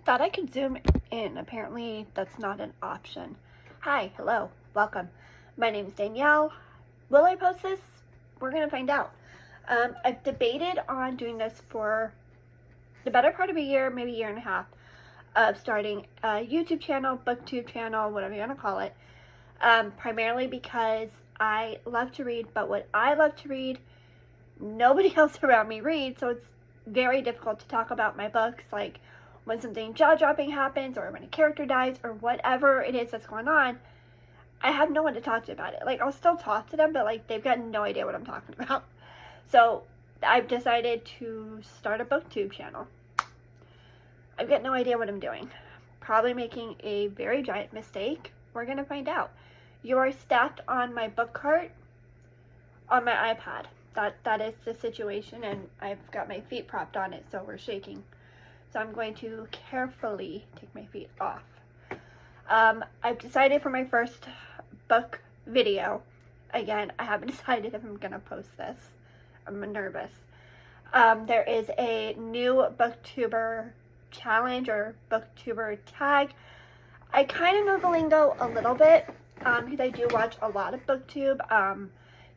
thought I could zoom in. Apparently that's not an option. Hi, hello, welcome. My name is Danielle. Will I post this? We're gonna find out. I've debated on doing this for the better part of a year, maybe a year and a half, of starting a YouTube channel, booktube channel, whatever you want to call it. Primarily because I love to read, but what I love to read, nobody else around me reads, so it's very difficult to talk about my books, like when something jaw-dropping happens, or when a character dies, or whatever it is that's going on. I have no one to talk to about it. Like, I'll still talk to them, but like, they've got no idea what I'm talking about. So I've decided to start a booktube channel. I've got no idea what I'm doing. Probably making a very giant mistake. We're gonna find out. You are stacked on my book cart on my iPad. That is the situation, and I've got my feet propped on it, so we're shaking. So I'm going to carefully take my feet off. I've decided for my first book video, again, I haven't decided if I'm gonna post this. I'm nervous. There is a new booktuber challenge or booktuber tag. I kind of know the lingo a little bit because I do watch a lot of booktube.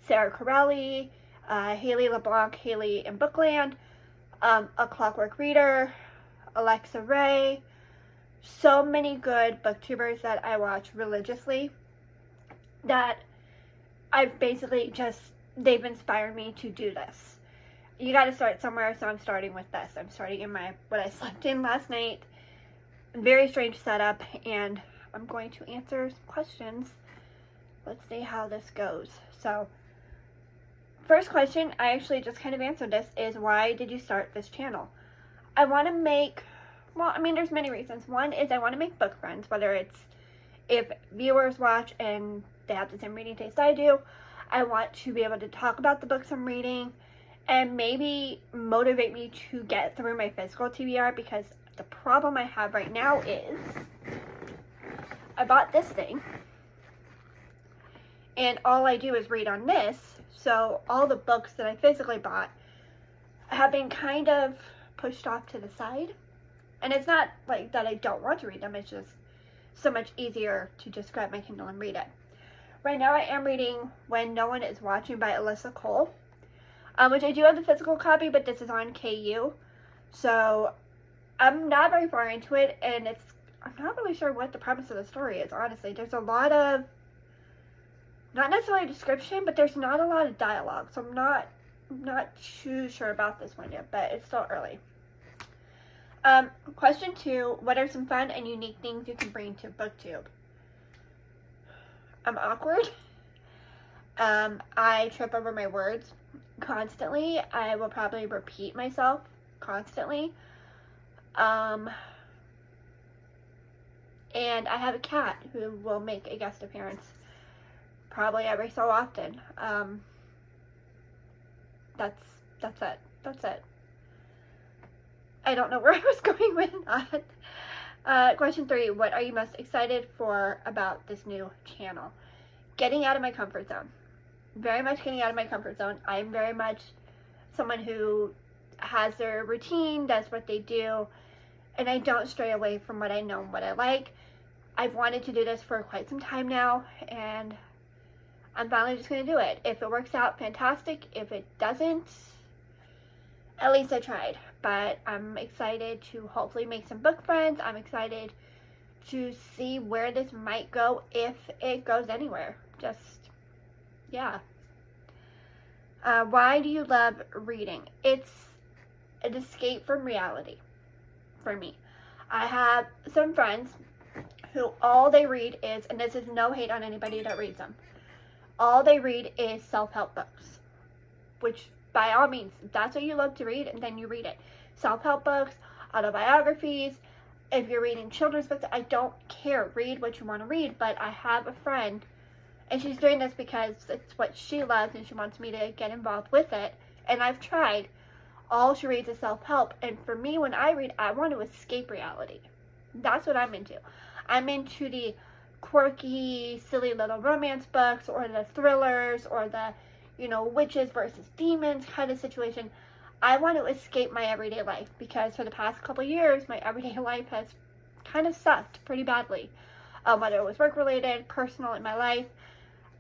Sarah Corelli, Haley LeBlanc, Haley in Bookland, A Clockwork Reader, Alexa Ray, so many good booktubers that I watch religiously that I've basically just, they've inspired me to do this. You got to start somewhere, so I'm starting with this. I'm starting in what I slept in last night. Very strange setup, and I'm going to answer some questions. Let's see how this goes. So, first question, I actually just kind of answered this, is why did you start this channel? I want to make, well, I mean, there's many reasons. One is I want to make book friends, whether it's if viewers watch and they have the same reading taste I do. I want to be able to talk about the books I'm reading and maybe motivate me to get through my physical TBR, because the problem I have right now is I bought this thing and all I do is read on this, so all the books that I physically bought have been kind of pushed off to the side. And it's not like that I don't want to read them, it's just so much easier to just grab my Kindle and read it. Right now I am reading When No One Is Watching by Alyssa Cole, which I do have the physical copy, but this is on KU. So I'm not very far into it, and I'm not really sure what the premise of the story is, honestly. There's a lot of, not necessarily description, but there's not a lot of dialogue, so I'm not too sure about this one yet, but it's still early. Question 2, what are some fun and unique things you can bring to BookTube? I'm awkward. I trip over my words constantly. I will probably repeat myself constantly. And I have a cat who will make a guest appearance probably every so often. That's it. I don't know where I was going with that. Question 3, what are you most excited for about this new channel? Getting out of my comfort zone. Very much getting out of my comfort zone. I'm very much someone who has their routine, does what they do, and I don't stray away from what I know and what I like. I've wanted to do this for quite some time now, and I'm finally just going to do it. If it works out, fantastic. If it doesn't, at least I tried. But I'm excited to hopefully make some book friends. I'm excited to see where this might go, if it goes anywhere. Just, yeah. Why do you love reading? It's an escape from reality for me. I have some friends who all they read is, and this is no hate on anybody that reads them, all they read is self-help books, which by all means, if that's what you love to read, and then you read it. Self-help books, autobiographies, if you're reading children's books, I don't care. Read what you want to read, but I have a friend, and she's doing this because it's what she loves, and she wants me to get involved with it, and I've tried. All she reads is self-help, and for me, when I read, I want to escape reality. That's what I'm into. I'm into the quirky, silly little romance books, or the thrillers, or the, witches versus demons kind of situation. I want to escape my everyday life, because for the past couple years, my everyday life has kind of sucked pretty badly. Whether it was work related, personal in my life,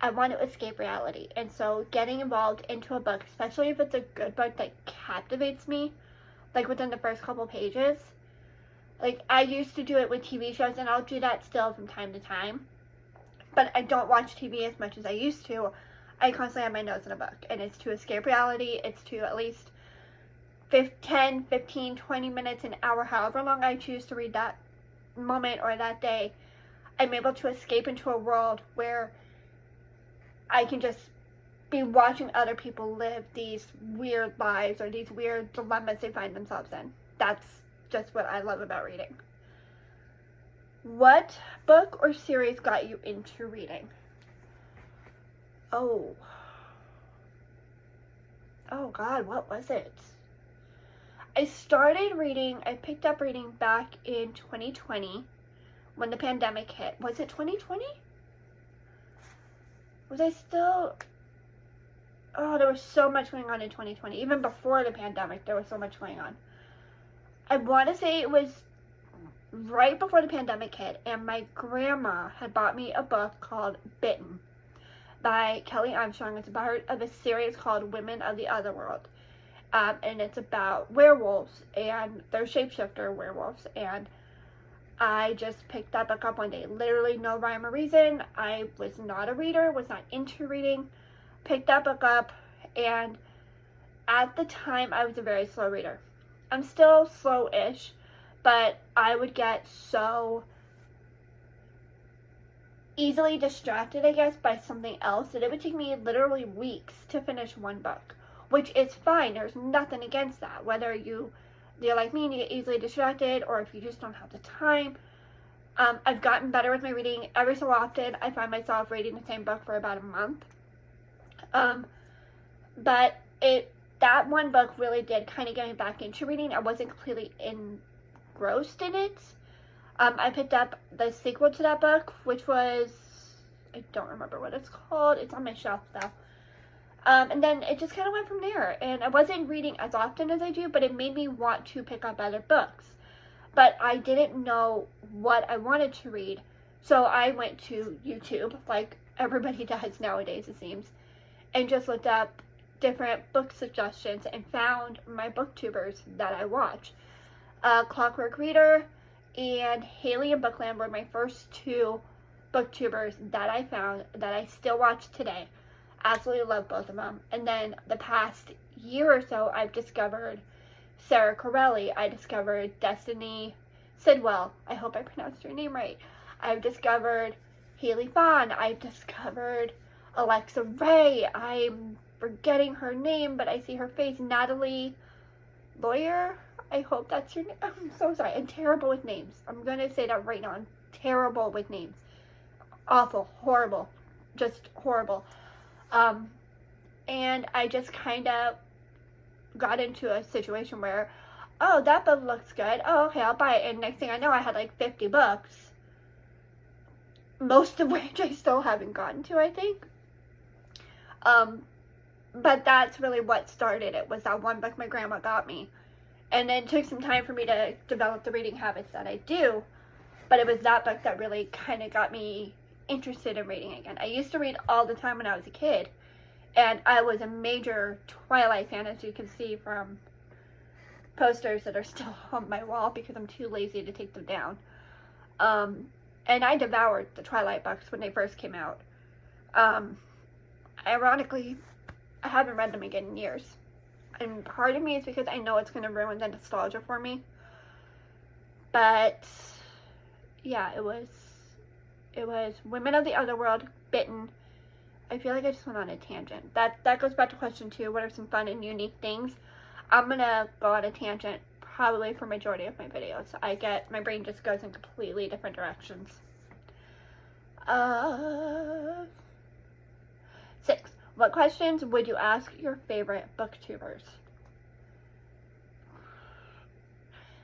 I want to escape reality. And so getting involved into a book, especially if it's a good book that captivates me, like within the first couple pages, like I used to do it with TV shows, and I'll do that still from time to time, but I don't watch TV as much as I used to. I constantly have my nose in a book, and it's to escape reality. It's to at least 10, 15, 20 minutes, an hour, however long I choose to read that moment or that day. I'm able to escape into a world where I can just be watching other people live these weird lives or these weird dilemmas they find themselves in. That's just what I love about reading. What book or series got you into reading? Oh God, what was it? I picked up reading back in 2020 when the pandemic hit. Was it 2020? Was I still... Oh, there was so much going on in 2020. Even before the pandemic, there was so much going on. I want to say it was right before the pandemic hit, and my grandma had bought me a book called Bitten by Kelly Armstrong. It's part of a series called Women of the Other World. And it's about werewolves, and they're shapeshifter werewolves. And I just picked that book up one day. Literally no rhyme or reason. I was not a reader, was not into reading. Picked that book up, and at the time I was a very slow reader. I'm still slow-ish, but I would get so easily distracted, I guess, by something else that it would take me literally weeks to finish one book, which is fine. There's nothing against that. Whether you're like me and you get easily distracted, or if you just don't have the time. I've gotten better with my reading. Every so often, I find myself reading the same book for about a month. But that one book really did kind of get me back into reading. I wasn't completely engrossed in it. I picked up the sequel to that book, which was, I don't remember what it's called. It's on my shelf though. And then it just kind of went from there. And I wasn't reading as often as I do, but it made me want to pick up other books. But I didn't know what I wanted to read. So I went to YouTube, like everybody does nowadays it seems, and just looked up different book suggestions and found my booktubers that I watch. Clockwork Reader and Haley and Bookland were my first two booktubers that I found that I still watch today. Absolutely love both of them. And then the past year or so, I've discovered Sarah Corelli. I discovered Destiny Sidwell. I hope I pronounced her name right. I've discovered Haley Vaughn. I've discovered Alexa Ray. I'm forgetting her name, but I see her face. Natalie Lawyer. I hope that's her name. I'm so sorry. I'm terrible with names. I'm going to say that right now. I'm terrible with names. Awful. Horrible. Just horrible. And I just kind of got into a situation where, oh, that book looks good. Oh, okay, I'll buy it. And next thing I know, I had like 50 books. Most of which I still haven't gotten to, I think. But that's really what started it, was that one book my grandma got me. And then it took some time for me to develop the reading habits that I do. But it was that book that really kind of got me interested in reading again. I used to read all the time when I was a kid. And I was a major Twilight fan, as you can see from posters that are still on my wall because I'm too lazy to take them down. And I devoured the Twilight books when they first came out. Ironically, I haven't read them again in years. And part of me is because I know it's going to ruin the nostalgia for me. But, yeah, it was Women of the Other World, Bitten. I feel like I just went on a tangent. That goes back to question 2. What are some fun and unique things? I'm going to go on a tangent probably for majority of my videos. My brain just goes in completely different directions. 6. What questions would you ask your favorite booktubers?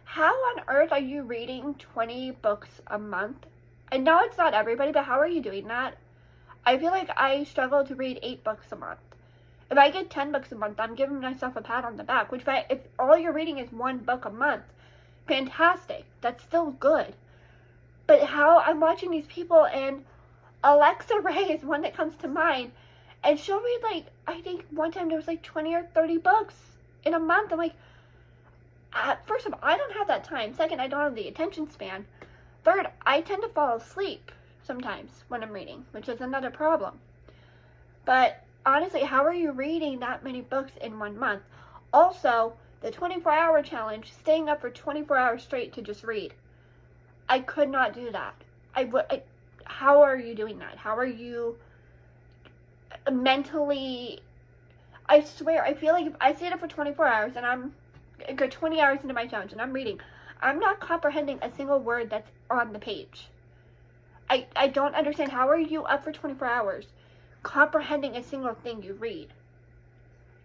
How on earth are you reading 20 books a month? I know it's not everybody, but how are you doing that? I feel like I struggle to read 8 books a month. If I get 10 books a month, I'm giving myself a pat on the back, which if all you're reading is 1 book a month, fantastic. That's still good. But how I'm watching these people, and Alexa Ray is one that comes to mind, and she'll read, like, I think one time there was like 20 or 30 books in a month. I'm like, first of all, I don't have that time. Second, I don't have the attention span. Third, I tend to fall asleep sometimes when I'm reading, which is another problem. But honestly, how are you reading that many books in 1 month? Also, the 24-hour challenge, staying up for 24 hours straight to just read. I could not do that. How are you doing that? How are you mentally? I swear, I feel like if I stayed up for 24 hours and I'm a good 20 hours into my challenge and I'm reading, I'm not comprehending a single word that's on the page. I don't understand. How are you up for 24 hours comprehending a single thing you read?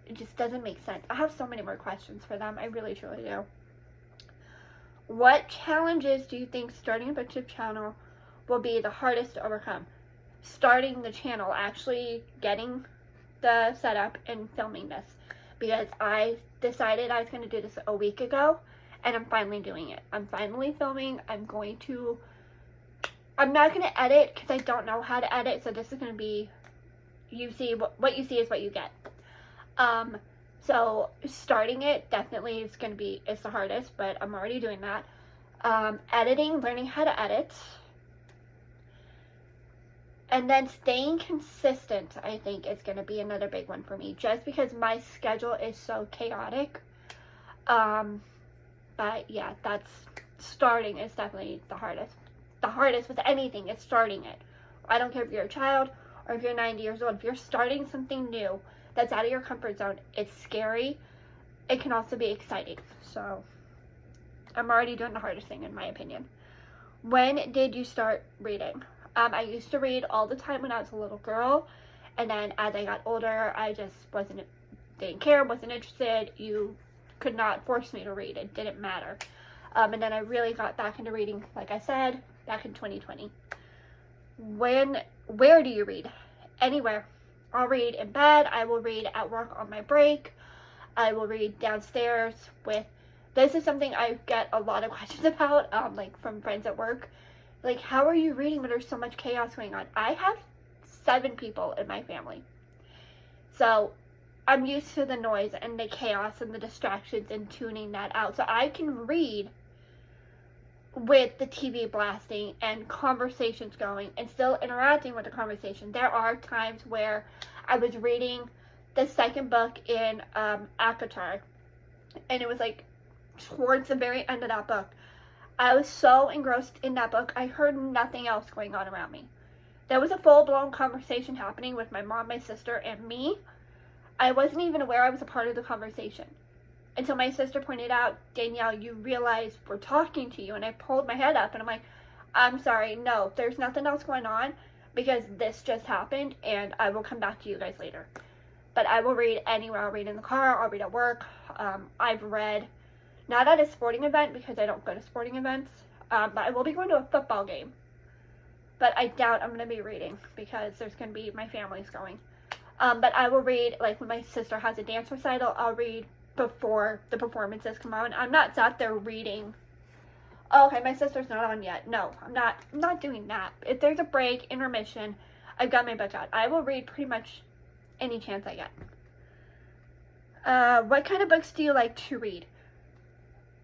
It just doesn't make sense. I have so many more questions for them. I really, truly do. What challenges do you think starting a BookTube channel will be the hardest to overcome? Starting the channel, actually getting the setup and filming this, because I decided I was going to do this a week ago, and I'm finally doing it. I'm finally filming. I'm not going to edit because I don't know how to edit, so this is going to be, what you see is what you get. So starting it definitely is going to be, it's the hardest, but I'm already doing that. Editing, learning how to edit. And then staying consistent, I think, is going to be another big one for me, just because my schedule is so chaotic. But yeah, starting is definitely the hardest. The hardest with anything is starting it. I don't care if you're a child or if you're 90 years old. If you're starting something new that's out of your comfort zone, it's scary. It can also be exciting. So I'm already doing the hardest thing, in my opinion. When did you start reading? I used to read all the time when I was a little girl, and then as I got older, I just didn't care, wasn't interested. You could not force me to read. It didn't matter. And then I really got back into reading, like I said, back in 2020. Where do you read? Anywhere. I'll read in bed. I will read at work on my break. I will read downstairs this is something I get a lot of questions about, like from friends at work. Like, how are you reading when there's so much chaos going on? I have 7 people in my family. So I'm used to the noise and the chaos and the distractions and tuning that out. So I can read with the TV blasting and conversations going and still interacting with the conversation. There are times where I was reading the second book in ACOTAR, and it was like towards the very end of that book. I was so engrossed in that book, I heard nothing else going on around me. There was a full-blown conversation happening with my mom, my sister, and me. I wasn't even aware I was a part of the conversation until my sister pointed out, Danielle, you realize we're talking to you. And I pulled my head up and I'm like, I'm sorry, no, there's nothing else going on because this just happened, and I will come back to you guys later. But I will read anywhere. I'll read in the car, I'll read at work. I've read, not at a sporting event because I don't go to sporting events, but I will be going to a football game. But I doubt I'm going to be reading because there's going to be, my family's going. But I will read, like when my sister has a dance recital, I'll read before the performances come on. I'm not sat there reading, oh, okay, my sister's not on yet. No, I'm not doing that. If there's a break, intermission, I've got my book out. I will read pretty much any chance I get. What kind of books do you like to read?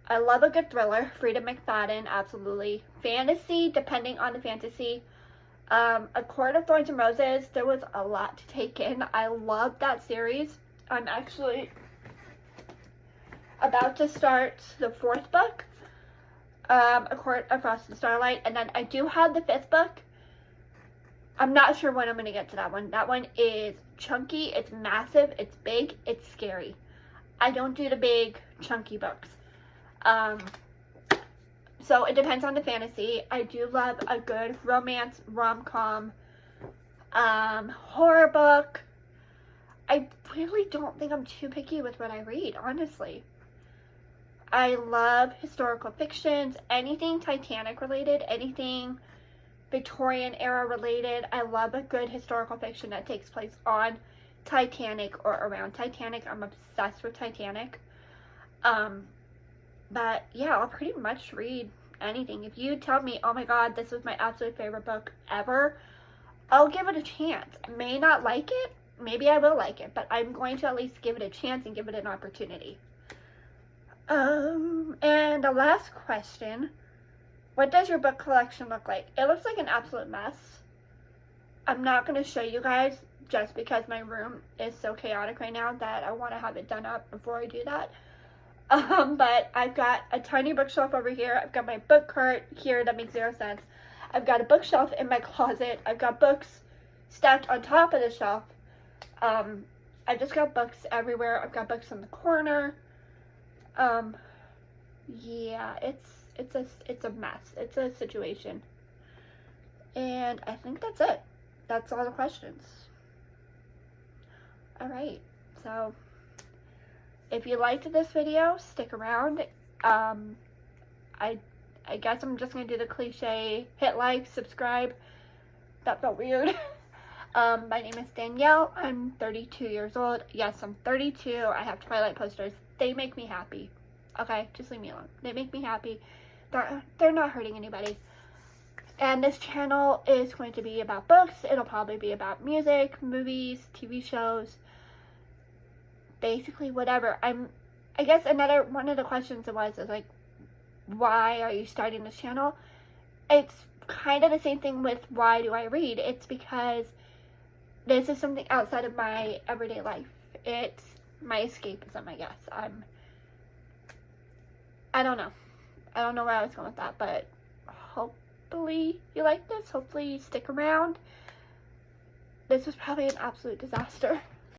I love a good thriller. Freida McFadden, absolutely. Fantasy, depending on the fantasy. A Court of Thorns and Roses, there was a lot to take in. I love that series. I'm actually about to start the 4th book, A Court of Frost and Starlight, and then I do have the 5th book. I'm not sure when I'm going to get to that one. That one is chunky, it's massive, it's big, it's scary. I don't do the big, chunky books. So it depends on the fantasy. I do love a good romance, rom-com, horror book. I really don't think I'm too picky with what I read, honestly. I love historical fictions, anything Titanic related, anything Victorian era related. I love a good historical fiction that takes place on Titanic or around Titanic. I'm obsessed with Titanic. But yeah, I'll pretty much read anything. If you tell me, oh my god, this was my absolute favorite book ever, I'll give it a chance. I may not like it, maybe I will like it, but I'm going to at least give it a chance and give it an opportunity. And the last question, what does your book collection look like? It looks like an absolute mess. I'm not going to show you guys just because my room is so chaotic right now that I want to have it done up before I do that. But I've got a tiny bookshelf over here. I've got my book cart here that makes 0 sense. I've got a bookshelf in my closet. I've got books stacked on top of the shelf. I've just got books everywhere. I've got books in the corner. Yeah, it's a mess. It's a situation. And I think that's it. That's all the questions. Alright, so if you liked this video, stick around. I guess I'm just going to do the cliche, hit like, subscribe. That felt weird. My name is Danielle. I'm 32 years old. Yes, I'm 32. I have Twilight posters. They make me happy. Okay, just leave me alone. They make me happy. They're not hurting anybody. And this channel is going to be about books. It'll probably be about music, movies, TV shows, basically whatever. I guess another one of the questions is like, why are you starting this channel? It's kind of the same thing with why do I read. It's because this is something outside of my everyday life. It's my escapism, I guess. I don't know. I don't know where I was going with that, but hopefully you like this. Hopefully you stick around. This was probably an absolute disaster.